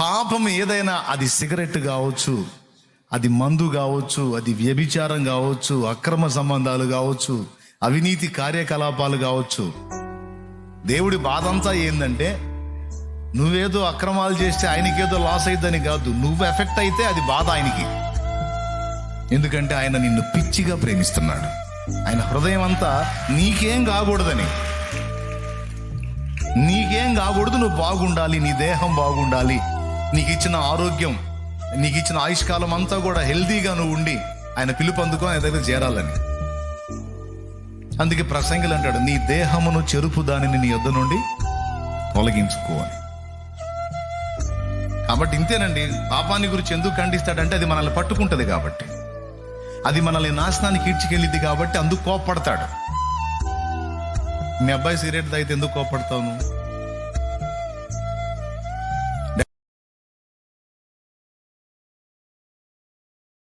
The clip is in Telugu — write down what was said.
పాపం ఏదైనా, అది సిగరెట్ కావచ్చు, అది మందు కావచ్చు, అది వ్యభిచారం కావచ్చు, అక్రమ సంబంధాలు కావచ్చు, అవినీతి కార్యకలాపాలు కావచ్చు. దేవుడి బాధ అంతా ఏంటంటే, నువ్వేదో అక్రమాలు చేస్తే ఆయనకేదో లాస్ అయిద్దని కాదు, నువ్వు ఎఫెక్ట్ అయితే అది బాధ ఆయనకి. ఎందుకంటే ఆయన నిన్ను పిచ్చిగా ప్రేమిస్తున్నాడు. ఆయన హృదయం అంతా నీకేం కాకూడదని, నీకేం కాకూడదు, నువ్వు బాగుండాలి, నీ దేహం బాగుండాలి, నీకు ఇచ్చిన ఆరోగ్యం, నీకు ఇచ్చిన ఆయుష్కాలం అంతా కూడా హెల్దీగా నువ్వు ఉండి ఆయన పిలుపు అందుకో ఆయన దగ్గర చేరాలని. అందుకే ప్రసంగులు అంటాడు, నీ దేహమును చెరుపు దానిని నీ యొద్ద నుండి తొలగించుకో అని. కాబట్టి ఇంతేనండి, పాపాన్ని గురించి ఎందుకు ఖండిస్తాడంటే అది మనల్ని పట్టుకుంటది కాబట్టి, అది మనల్ని నాశనానికి ఈడ్చికెళ్ళింది కాబట్టి అందుకు కోప్పడతాడు. మీ అబ్బాయి సిగరెట్ తాగితే ఎందుకు కోప్పడతావు నువ్వు?